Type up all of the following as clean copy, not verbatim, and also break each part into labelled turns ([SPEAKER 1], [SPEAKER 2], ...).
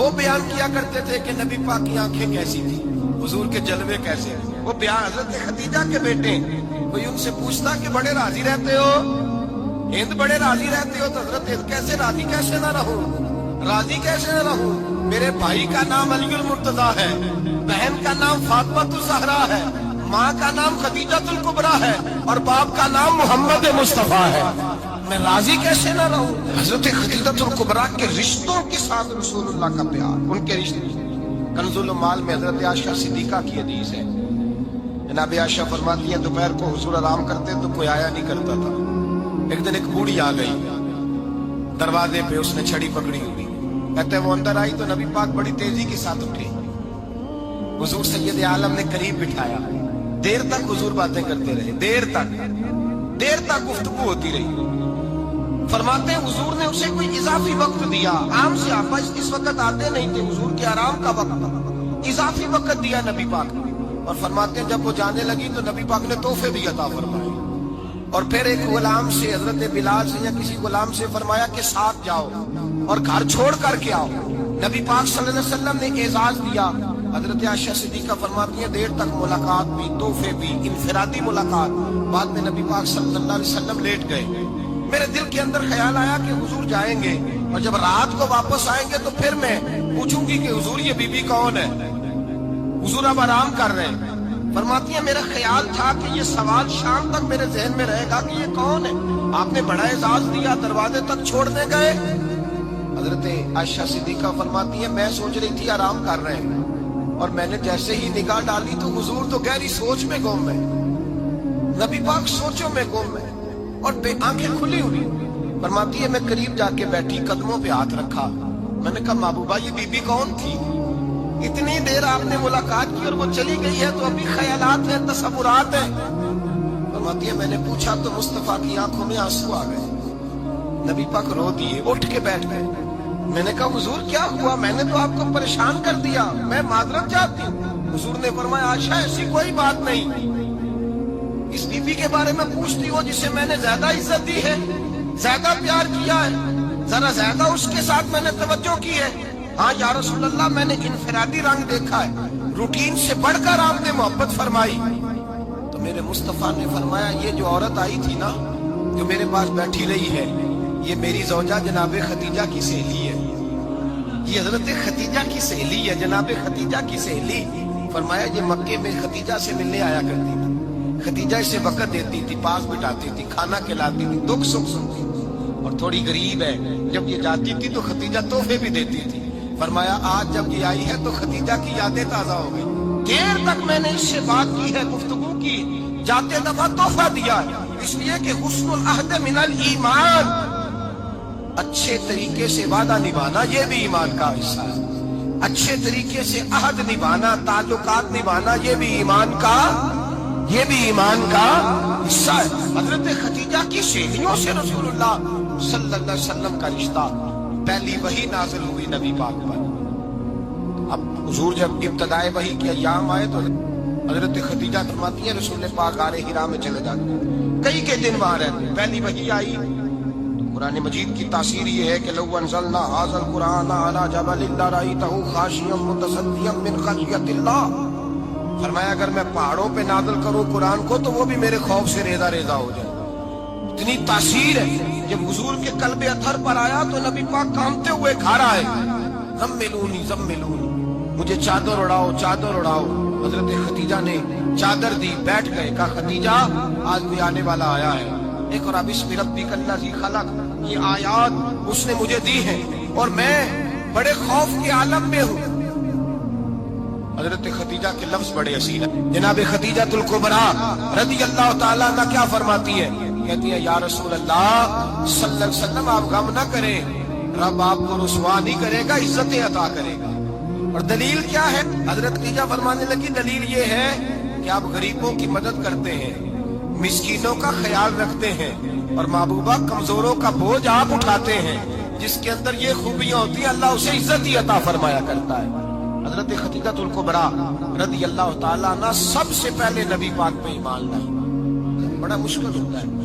[SPEAKER 1] وہ بیان کیا کرتے تھے کہ نبی پاک کی آنکھیں کیسی تھی، حضور کے جلوے کیسے تھے۔ وہ بیان حضرت خدیجہ کے بیٹے، کوئی ان سے پوچھتا کہ بڑے راضی رہتے ہو، ہند بڑے راضی رہتے ہو، تو حضرت ہند کیسے راضی کیسے نہ رہوں، راضی کیسے نہ رہوں؟ میرے بھائی کا نام علی المرتضیٰ ہے، بہن کا نام فاطمہ الزہرا ہے، ماں کا نام خدیجہ الکبریٰ ہے، اور باپ کا نام محمد مصطفیٰ ہے، میں راضی کیسے نہ رہوں؟ حضرت خدیجہ الکبریٰ کے رشتوں کے ساتھ رسول اللہ کا پیار، ان کے رشتے۔ کنز المال میں حضرت عائشہ صدیقہ کی حدیث ہے، جناب عائشہ فرماتی ہیں دوپہر کو حضور آرام کرتے تو کوئی آیا نہیں کرتا تھا۔ ایک دن ایک بوڑھی آ گئی دروازے پہ، اس نے چھڑی پکڑی ہوئی، کہتے وہ اندر آئی تو نبی پاک بڑی تیزی کے ساتھ اٹھے، حضور سید عالم نے قریب بٹھایا، دیر تک حضور باتیں کرتے رہے، دیر تک گفتگو ہوتی رہی۔ فرماتے ہیں حضور نے اسے کوئی اضافی وقت دیا، عام سے آپ اس وقت آتے نہیں تھے، حضور کے آرام کا وقت، اضافی وقت دیا نبی پاک نے۔ اور فرماتے ہیں جب وہ جانے لگی تو نبی پاک نے تحفے بھی عطا فرمائے، اور پھر ایک غلام سے، حضرت بلال سے یا کسی غلام سے فرمایا کہ ساتھ جاؤ اور گھر چھوڑ کر کے آؤ۔ نبی پاک صلی اللہ علیہ وسلم نے اعزاز دیا۔ حضرت عائشہ صدیقہ فرماتی ہیں دیر تک ملاقات بھی، تحفے بھی، انفرادی ملاقات۔ بعد میں نبی پاک صلی اللہ علیہ وسلم لیٹ گئے، میرے دل کے اندر خیال آیا کہ حضور جائیں گے اور جب رات کو واپس آئیں گے تو پھر میں پوچھوں گی کہ حضور یہ بی بی کون ہے، حضور اب آرام کر رہے ہیں۔ فرماتی ہیں میرا خیال تھا کہ یہ سوال شام تک میرے ذہن میں رہے گا کہ یہ کون ہے، آپ نے بڑا اعزاز دیا، دروازے تک چھوڑنے گئے۔ حضرت عائشہ صدیقہ فرماتی ہیں میں سوچ رہی تھی آرام کر رہے ہیں، اور میں نے جیسے ہی نگاہ ڈالی تو حضور تو گہری سوچ میں گم ہے، نبی پاک سوچوں میں گم ہے اور بے آنکھیں کھلی ہوئی۔ فرماتی ہے میں قریب جا کے بیٹھی، قدموں پہ ہاتھ رکھا، میں نے کہا محبوبہ یہ بی بی کون تھی؟ اتنی دیر آپ نے ملاقات کی اور وہ چلی گئی ہے تو ابھی خیالات ہیں، تصورات ہیں۔ فرماتی ہے میں نے پوچھا تو مصطفیٰ کی آنکھوں میں آنسو آ گئے، نبی پاک رو دیے، اٹھ کے بیٹھ گئے۔ میں نے کہا حضور کیا ہوا؟ میں نے تو آپ کو پریشان کر دیا، میں معذرت چاہتی ہوں۔ حضور نے فرمایا عائشہ ایسی کوئی بات نہیں، اس بی بی کے بارے میں پوچھتی ہو جسے میں نے زیادہ عزت دی ہے، زیادہ پیار کیا ہے، ذرا زیادہ اس کے ساتھ میں نے توجہ کی ہے۔ ہاں یا رسول اللہ میں نے انفرادی رنگ دیکھا ہے، روٹین سے بڑھ کر آپ نے محبت فرمائی۔ تو میرے مصطفیٰ نے فرمایا یہ جو عورت آئی تھی نا، جو میرے پاس بیٹھی رہی ہے، یہ میری زوجہ جناب خدیجہ کی سہیلی ہے، یہ حضرت خدیجہ کی سہیلی ہے، جناب خدیجہ کی سہیلی۔ فرمایا یہ مکے میں خدیجہ سے ملنے آیا کرتی تھی، خدیجہ اسے وقت دیتی تھی، پاس بٹھاتی تھی، کھانا کھلاتی تھی، دکھ سکھ سنتی تھی، اور تھوڑی غریب ہے، جب یہ جاتی تھی تو خدیجہ تحفے بھی دیتی تھی۔ فرمایا آج جب یہ آئی ہے تو خدیجہ کی یادیں تازہ ہو گئی، دیر تک میں نے اس سے بات کی ہے، گفتگو کی، جاتے دفعہ تحفہ دیا ہے، اس لیے کہ حسن العہد من الایمان، اچھے طریقے سے وعدہ نبھانا یہ بھی ایمان کا حصہ ہے، اچھے طریقے سے عہد نبھانا، تعلقات نبھانا یہ بھی ایمان کا حصہ ہے۔ حضرت خدیجہ کی سہیلیوں سے رسول اللہ صلی اللہ علیہ وسلم کا رشتہ، پہلی وحی نازل ہوئی نبی پاک پر۔ اب حضور جب ابتدائے وحی کے ایام آئے تو حضرت خدیجہ فرماتی ہیں رسول پاک غار حرا میں چلے جاتے، کئی کے دن وہاں رہتے، پہلی وحی آئی تو قرآن مجید کی تاثیر یہ ہے کہ لو انزلنا ھذا القرآن علی جبل لرأیتہ خاشعا متصدعا من خشیۃ اللہ، فرمایا اگر میں پہاڑوں پہ نازل کروں قرآن کو تو وہ بھی میرے خوف سے ریزہ ریزہ ہو جائے، اتنی تاثیر ہے۔ جب حضور کے قلب اطہر پر آیا تو نبی پاک کانپتے ہوئے گھر آئے، زملونی زملونی، مجھے چادر اڑاؤ چادر اڑاؤ۔ حضرت خدیجہ نے چادر دی، بیٹھ گئے، کہا خدیجہ آج بھی آنے والا آیا ہے، اقرأ بسم ربک الذی خلق، یہ آیات اس نے مجھے دی ہیں اور میں بڑے خوف کے عالم میں ہوں۔ حضرت خدیجہ کے لفظ بڑے حسین ہیں، جناب خدیجہ الکبریٰ رضی اللہ تعالیٰ عنہ کیا فرماتی ہے؟ کہتی ہے یا رسول اللہ صلی اللہ علیہ وسلم آپ غم نہ کریں، رب آپ کو رسوا نہیں کرے گا، عزتیں عطا کرے گا۔ اور دلیل کیا ہے؟ حضرت خدیجہ فرمانے لگی دلیل یہ ہے کہ آپ غریبوں کی مدد کرتے ہیں، مسکینوں کا خیال رکھتے ہیں، اور محبوبہ کمزوروں کا بوجھ آپ اٹھاتے ہیں، جس کے اندر یہ خوبیاں ہوتی ہیں اللہ اسے عزت ہی عطا فرمایا کرتا ہے۔ حضرت خدیجہ الکبریٰ رضی اللہ تعالیٰ عنہ سب سے پہلے نبی پاک پہ ایمان لائی، بڑا مشکل ہوتا ہے،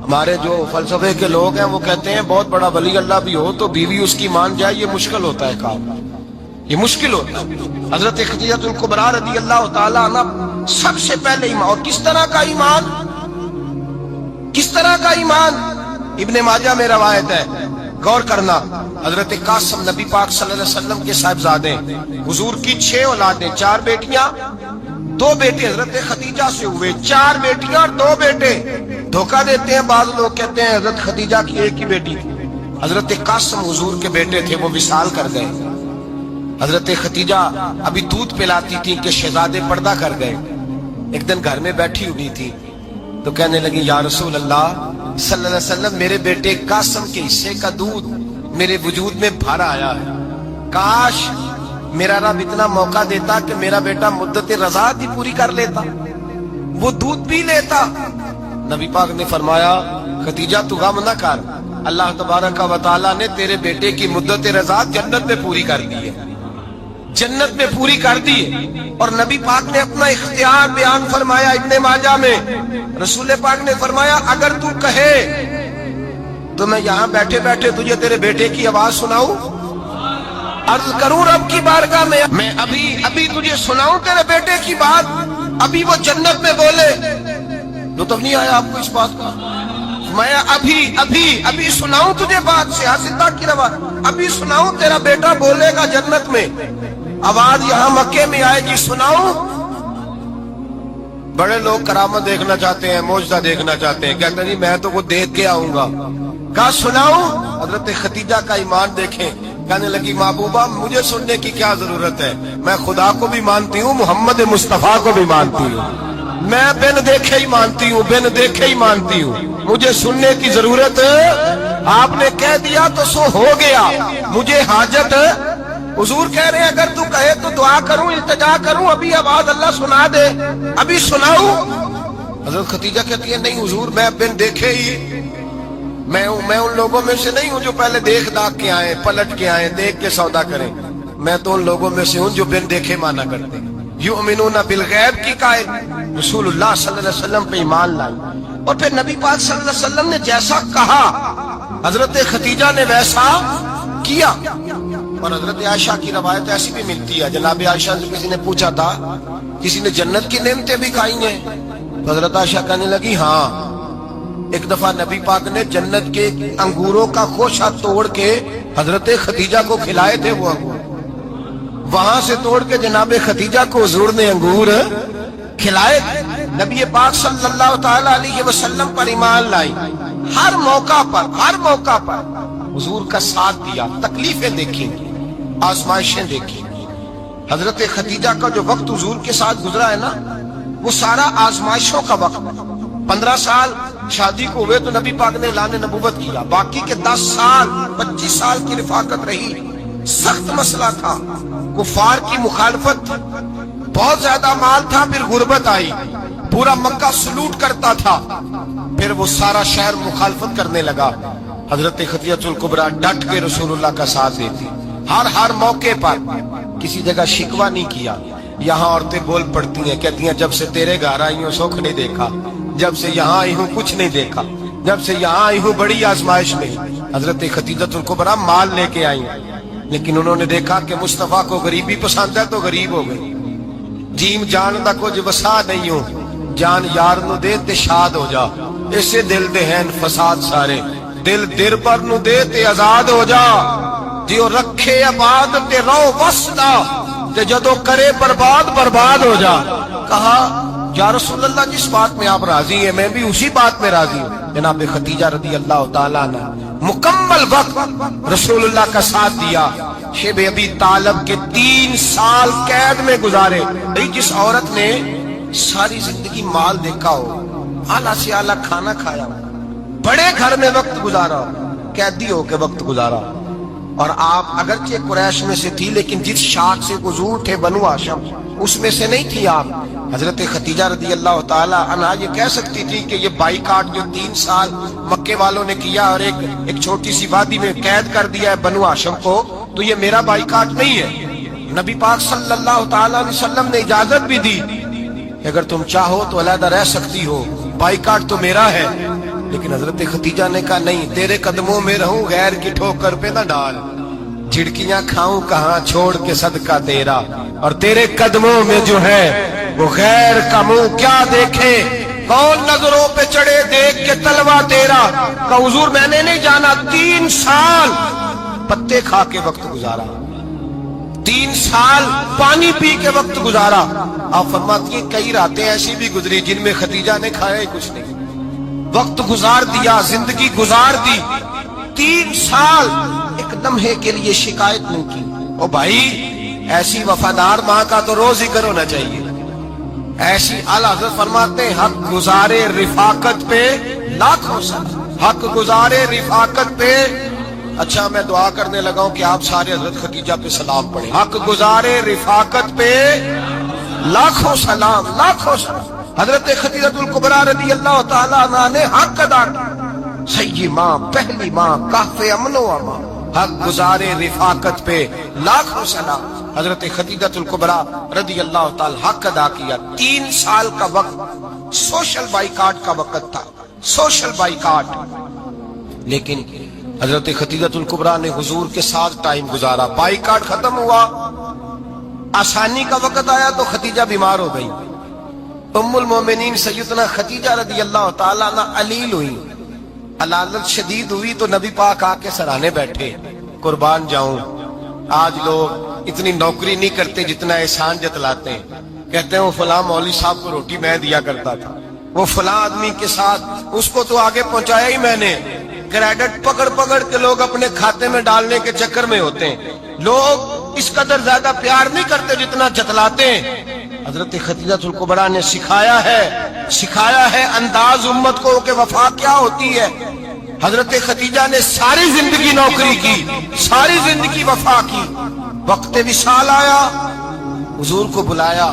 [SPEAKER 1] ہمارے جو فلسفے کے لوگ ہیں وہ کہتے ہیں بہت بڑا ولی اللہ بھی ہو تو بیوی اس کی مان جائے، یہ مشکل ہوتا ہے کام، یہ مشکل ہوتا ہے۔ حضرت خدیجہ الکبریٰ رضی اللہ تعالی عنہ سب سے پہلے ایمان، اور کس طرح کا ایمان، کس طرح کا ایمان؟ ابن ماجہ میں روایت ہے، غور کرنا، حضرت قاسم نبی پاک صلی اللہ علیہ وسلم کے صاحبزادے، حضور کی 6 اولادیں، 4 بیٹیاں 2 بیٹے حضرت خدیجہ سے ہوئے، 4 بیٹیاں اور 2 بیٹے۔ دھوکہ دیتے ہیں بعض لوگ، کہتے ہیں حضرت خدیجہ کی ایک ہی بیٹی تھی۔ حضرت قاسم حضور کے بیٹے تھے، وہ وصال کر گئے۔ حضرت خدیجہ ابھی دودھ پلاتی تھی کہ شہزادے پردہ کر گئے۔ ایک دن گھر میں بیٹھی ہوئی تھی تو کہنے لگی یا رسول اللہ صلی اللہ علیہ وسلم، میرے بیٹے قاسم کے حصے کا دودھ میرے وجود میں بھر آیا ہے، کاش میرا رب اتنا موقع دیتا کہ میرا بیٹا مدت رضاعت ہی پوری کر لیتا، وہ دودھ پی لیتا۔ نبی پاک نے فرمایا خدیجہ تو غم نہ کر، اللہ تبارک و تعالیٰ نے تیرے بیٹے کی مدت رضاعت جنت میں پوری کر دی ہے، جنت میں پوری کر دی ہے۔ اور نبی پاک نے اپنا اختیار بیان فرمایا ابن ماجہ میں، رسول پاک نے فرمایا اگر تو کہے تو میں یہاں بیٹھے بیٹھے تجھے تیرے بیٹے کی آواز سناؤں، عرض کروں رب کی بارگاہ میں ابھی تجھے سناؤں تیرے بیٹے کی بات، ابھی وہ جنت میں بولے۔ لطف نہیں آیا آپ کو اس بات کا؟ میں ابھی سناؤں تجھے بات سے حاصلہ کی روایت، ابھی سناؤں تیرا بیٹا بولے گا جنت میں، آواز یہاں مکے میں آئے گی، سناؤں۔ بڑے لوگ کرامت دیکھنا چاہتے ہیں، معجزہ دیکھنا چاہتے ہیں، کہتے ہیں جی میں تو وہ دیکھ کے آؤں گا، کہا سناؤں۔ حضرت خدیجہ کا ایمان دیکھیں، کہنے لگی محبوبہ مجھے سننے کی کیا ضرورت ہے، میں خدا کو بھی مانتی ہوں، محمد مصطفیٰ کو بھی مانتی ہوں، میں بن دیکھے ہی مانتی ہوں، بن دیکھے ہی مانتی ہوں، مجھے سننے کی ضرورت ہے، آپ نے کہہ دیا تو سو ہو گیا، مجھے حاجت ہے۔ حضور کہہ رہے ہیں اگر تو کہے تو دعا کروں، التجا کروں، ابھی آواز اللہ سنا دے، ابھی سناؤں۔ حضرت خدیجہ کہتی ہے نہیں حضور میں بن دیکھے ہی، میں ان لوگوں میں سے نہیں ہوں جو پہلے دیکھ داکھ کے آئے، پلٹ کے آئے، دیکھ کے سودا کریں، میں تو ان لوگوں میں سے ہوں جو بن دیکھے مانا کرتے ہیں۔ یؤمنون بالغیب کی قائل رسول اللہ صلی اللہ علیہ وسلم پہ ایمان لائی، اور پھر نبی پاک صلی اللہ علیہ وسلم نے جیسا کہا حضرت خدیجہ نے ویسا کیا۔ اور حضرت عائشہ کی روایت ایسی بھی ملتی ہے، جناب عائشہ سے کسی نے پوچھا تھا کسی نے جنت کی نعمتیں بھی کھائی ہیں؟ تو حضرت عائشہ کہنے لگی ہاں، ایک دفعہ نبی پاک نے جنت کے انگوروں کا خوشہ توڑ کے حضرت خدیجہ کو کھلائے تھے، وہ انگور وہاں سے توڑ کے جناب خدیجہ کو حضور نے انگور کھلائے تھے۔ نبی پاک صلی اللہ تعالی علیہ وسلم پر ایمان لائی، ہر موقع پر حضور کا ساتھ دیا، تکلیفیں دیکھیں، آزمائشیں دیکھیں۔ حضرت خدیجہ کا جو وقت حضور کے ساتھ گزرا ہے نا، وہ سارا آزمائشوں کا وقت۔ 15 سال شادی کو ہوئے تو نبی پاک نے اعلان نبوت کیا، باقی کے 10 سال 25 سال کی رفاقت رہی، سخت مسئلہ تھا، کفار کی مخالفت، بہت زیادہ مال تھا، پھر غربت آئی، پورا مکہ سلوٹ کرتا تھا، پھر وہ سارا شہر مخالفت کرنے لگا۔ حضرت خدیجہ الکبریٰ ڈٹ کے رسول اللہ کا ساتھ دیتی، ہر موقع پر کسی جگہ شکوہ نہیں کیا۔ یہاں عورتیں بول پڑتی ہیں، کہتی ہیں جب سے تیرے گھر آئی ہوں سکھ نہیں دیکھا، جب سے یہاں آئی ہوں کچھ نہیں دیکھا، جب سے یہاں آئی ہوں بڑی آزمائش میں۔ حضرت خدیجہ الکبریٰ مال لے کے آئی، لیکن انہوں نے دیکھا کہ مصطفیٰ کو غریبی پسند ہے تو غریب ہو گئی۔ جیم جان دا کچھ وسا نہیں ہوں، جان یار نو دے تے شاد ہو جا، اسے دل دے ہیں فساد سارے، دل دیر پر نو دے تے آزاد ہو جا، جیو رکھے آباد تے رو وسدا، تے جدو کرے برباد ہو جا۔ کہا یا رسول اللہ جس بات میں آپ راضی ہیں میں بھی اسی بات میں راضی ہوں۔ جناب خدیجہ رضی اللہ تعالیٰ عنہ مکمل وقت رسول اللہ کا ساتھ دیا۔ شیب ابی طالب کے 3 سال قید میں گزارے۔ جس عورت نے ساری زندگی مال دیکھا ہو، اعلیٰ سے اعلیٰ کھانا کھایا ہو، بڑے گھر میں وقت گزارا ہو، قیدی ہو کے وقت گزارا، اور آپ اگرچہ قریش میں سے تھی لیکن جس شاخ سے گزور تھے بنو ہاشم اس میں سے نہیں تھی آپ۔ حضرت خدیجہ رضی اللہ تعالی عنہ یہ کہہ سکتی تھی کہ یہ بائیکاٹ جو 3 سال مکے والوں نے کیا اور ایک چھوٹی سی وادی میں قید کر دیا ہے بنو ہاشم کو، تو یہ میرا بائیکاٹ نہیں ہے۔ نبی پاک صلی اللہ تعالی علیہ وسلم نے اجازت بھی دی کہ اگر تم چاہو تو علیحدہ رہ سکتی ہو، بائیکاٹ تو میرا ہے۔ لیکن حضرت خدیجہ نے کہا نہیں، تیرے قدموں میں رہوں، غیر کی ٹھوکر پہ نہ ڈال، جھڑکیاں کھاؤں کہاں چھوڑ کے صدقہ تیرا، اور تیرے قدموں میں جو ہے وہ غیر کا منہ کیا دیکھے، کون نظروں پہ چڑھے دیکھ کے تلوا تیرا۔ کہ حضور میں نے نہیں جانا، 3 سال پتے کھا کے وقت گزارا، 3 سال پانی پی کے وقت گزارا۔ آپ فرماتی ہیں کئی راتیں ایسی بھی گزری جن میں خدیجہ نے کھایا ہی کچھ نہیں، وقت گزار دیا، زندگی گزار دی، 3 سال ایک لمحے کے لیے شکایت نہیں کی۔ او بھائی، ایسی وفادار ماں کا تو روز ذکر ہونا چاہیے۔ ایسی اعلیٰ حضرت فرماتے ہیں حق گزارے رفاقت پہ لاکھوں سلام، حق گزارے رفاقت پہ۔ اچھا میں دعا کرنے لگا ہوں کہ آپ سارے حضرت خدیجہ پہ سلام پڑھیں۔ حق گزارے رفاقت پہ لاکھوں سلام، لاکھوں سلام۔ حضرت خدیجہ الکبریٰ رضی اللہ تعالیٰ عنہ نے حق ادا کیا، سیدی ماں، پہلی ماں، کہف امن و امان، حق گزارے رفاقت پہ لاکھوں سلام۔ حضرت خدیجہ الکبریٰ رضی اللہ تعالیٰ حق ادا کیا۔ 3 سال کا وقت سوشل بائیکاٹ کا وقت تھا، سوشل بائیکاٹ، لیکن حضرت خدیجہ الکبریٰ نے حضور کے ساتھ ٹائم گزارا۔ بائیکاٹ ختم ہوا، آسانی کا وقت آیا تو خدیجہ بیمار ہو گئی۔ ام المومنین سیدنا خدیجہ رضی اللہ تعالیٰ عنہ علیل ہوئی، علالت شدید ہوئی تو نبی پاک آ کے سرانے بیٹھے۔ قربان جاؤں، آج لوگ اتنی نوکری نہیں کرتے جتنا احسان جتلاتے ہیں، کہتے ہیں وہ فلاں مولوی صاحب کو روٹی میں دیا کرتا تھا، وہ فلاں آدمی کے ساتھ اس کو تو آگے پہنچایا ہی میں نے۔ کریڈٹ پکڑ پکڑ کے لوگ اپنے کھاتے میں ڈالنے کے چکر میں ہوتے ہیں، لوگ اس قدر زیادہ پیار نہیں کرتے جتنا جتلاتے ہیں۔ حضرت خدیجہ الکبریٰ نے سکھایا ہے انداز امت کو کہ وفا کیا ہوتی ہے۔ حضرت خدیجہ نے ساری زندگی نوکری کی، ساری زندگی وفا کی۔ وقت وصال آیا، حضور کو بلایا،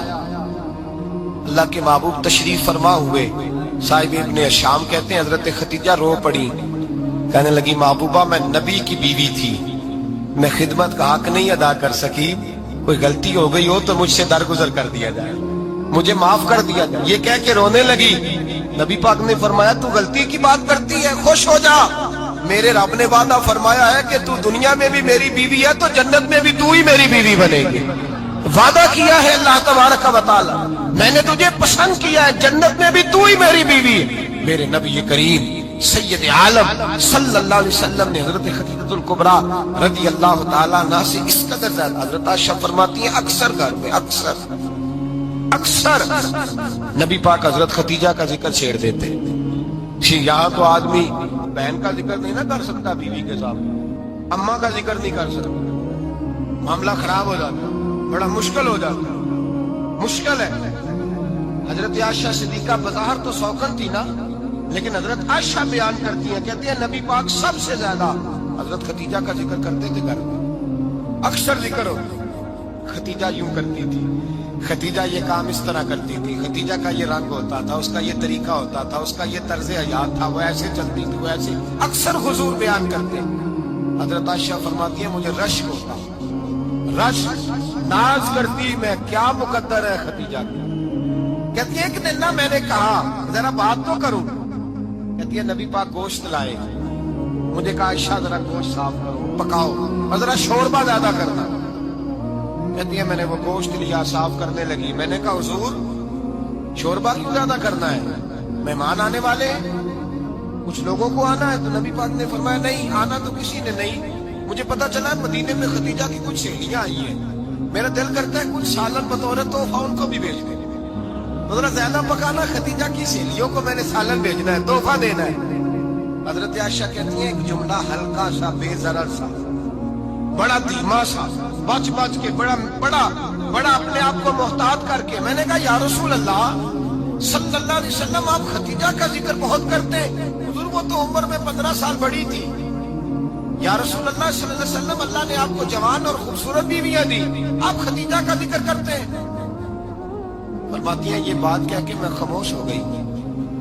[SPEAKER 1] اللہ کے محبوب تشریف فرما ہوئے۔ صاحب ابن شام کہتے ہیں حضرت خدیجہ رو پڑی، کہنے لگی محبوبہ میں نبی کی بیوی تھی، میں خدمت کا حق نہیں ادا کر سکی، کوئی غلطی ہو گئی ہو تو مجھ سے درگزر کر دیا جائے، مجھے معاف کر دیا جائے۔ یہ کہہ کے رونے لگی۔ نبی پاک نے فرمایا تو غلطی کی بات کرتی ہے، خوش ہو جا، میرے رب نے وعدہ فرمایا ہے کہ تو دنیا میں بھی میری بیوی ہے تو جنت میں بھی تو ہی میری بیوی بنے گی۔ وعدہ کیا ہے اللہ تبارک و تعالی، میں نے تجھے پسند کیا ہے، جنت میں بھی تو ہی میری بیوی ہے۔ میرے نبی کریم سید عالم صلی اللہ علیہ وسلم نے حضرت خدیجہ الکبریٰ رضی اللہ تعالیٰ عنہ سے اس قدر زیادہ، حضرت عائشہ فرماتی ہیں اکثر گھر میں اکثر نبی پاک حضرت خدیجہ کا ذکر چھیڑ دیتے۔ یہاں تو آدمی بہن کا ذکر نہیں نہ کر سکتا بیوی کے سامنے، اماں کا ذکر نہیں کر سکتا، معاملہ خراب ہو جاتا، بڑا مشکل ہو جاتا، مشکل ہے۔ حضرت عائشہ صدیقہ بظاہر تو سوکن تھی نا، لیکن حضرت عائشہ بیان کرتی ہیں، کہتی ہیں نبی پاک سب سے زیادہ حضرت خدیجہ کا ذکر کرتے تھے گھر میں، اکثر ذکر ہو۔ خدیجہ یوں کرتی تھی، خدیجہ یہ کام اس طرح کرتی تھی، خدیجہ کا یہ رنگ ہوتا تھا، اس کا یہ طریقہ ہوتا تھا، اس کا یہ طرز حیات تھا، وہ ایسے چلتی تھی، وہ ایسے، اکثر حضور بیان کرتے۔ حضرت عائشہ فرماتی ہیں مجھے رشک ہوتا، رشک، ناز کرتی میں، کیا مقدر ہے خدیجہ کا۔ کہتی ہے ایک دن نہ میں نے کہا ذرا بات تو کروں، کہتی ہے نبی پاک گوشت لائے، مجھے کہا عائشہ ذرا گوشت صاف کرو، پکاؤ اور ذرا شوربہ زیادہ کرنا۔ کہتی ہے میں نے وہ گوشت لیا، صاف کرنے لگی، میں نے کہا حضور شوربہ کیوں زیادہ کرنا ہے، مہمان آنے والے ہیں، کچھ لوگوں کو آنا ہے۔ تو نبی پاک نے فرمایا نہیں، آنا تو کسی نے نہیں، مجھے پتا چلا مدینے میں خدیجہ کی کچھ سہیلیاں آئی ہیں، میرا دل کرتا ہے کچھ سالن بطور تحفہ ان کو بھی بھیج دیں، تو ذرا زیادہ پکانا، خدیجہ کی سہیلیوں کو میں نے سالن بھیجنا ہے، تحفہ دینا ہے۔ حضرت عائشہ کہتی ہیں ایک جملہ ہلکا سا، بے ضرر سا، بڑا دھیما سا، بچ کے، بڑا اپنے آپ کو محتاط کر کے، میں نے کہا یا رسول اللہ صلی اللہ علیہ وسلم آپ خدیجہ کا ذکر بہت کرتے، حضور وہ تو عمر میں 15 سال بڑی تھی، یا رسول اللہ صلی اللہ علیہ وسلم اللہ نے آپ کو جوان اور خوبصورت بیویاں دی، آپ خدیجہ کا ذکر کرتے ہیں۔ فرماتی ہیں یہ بات کہہ کے میں خاموش ہو گئی،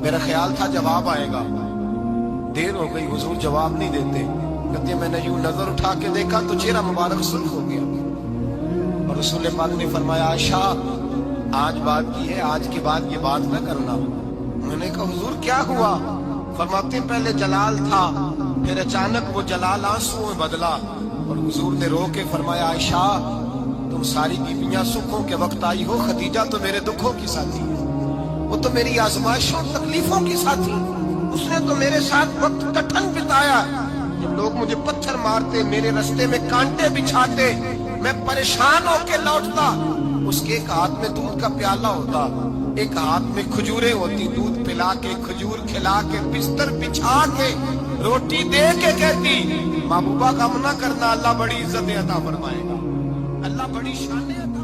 [SPEAKER 1] میرا خیال تھا جواب آئے گا، دیر ہو گئی، حضور جواب نہیں دیتے۔ کہتے ہیں میں نے یوں نظر اٹھا کے دیکھا تو چہرہ مبارک سرخ ہو گیا، اور رسول پاک نے فرمایا عائشہ آج بات کی ہے، آج کے بعد یہ بات نہ کرنا۔ میں نے کہا حضور کیا ہوا؟ فرماتے ہیں پہلے جلال تھا، پھر اچانک وہ جلال آنسو میں بدلا، اور حضور نے رو کے فرمایا عائشہ تم ساری بیویاں سکھوں کے وقت آئی ہو، خدیجہ تو میرے دکھوں کی ساتھی ہے، وہ تو میری آزمائشوں تکلیفوں کی ساتھی، اس نے تو میرے ساتھ وقت کٹھن بتایا، جب لوگ مجھے پتھر مارتے، میرے رستے میں کانٹے بچھاتے، میں پریشان ہو کے لوٹتا، اس کے ایک ہاتھ میں دودھ کا پیالہ ہوتا، ایک ہاتھ میں کھجوریں ہوتی، دودھ پلا کے کھجور کھلا کے بستر بچھا کے روٹی دے کے کہتی محبوبہ غم نہ کرنا، اللہ بڑی عزت عطا فرمائے گا، اللہ بڑی شان عطا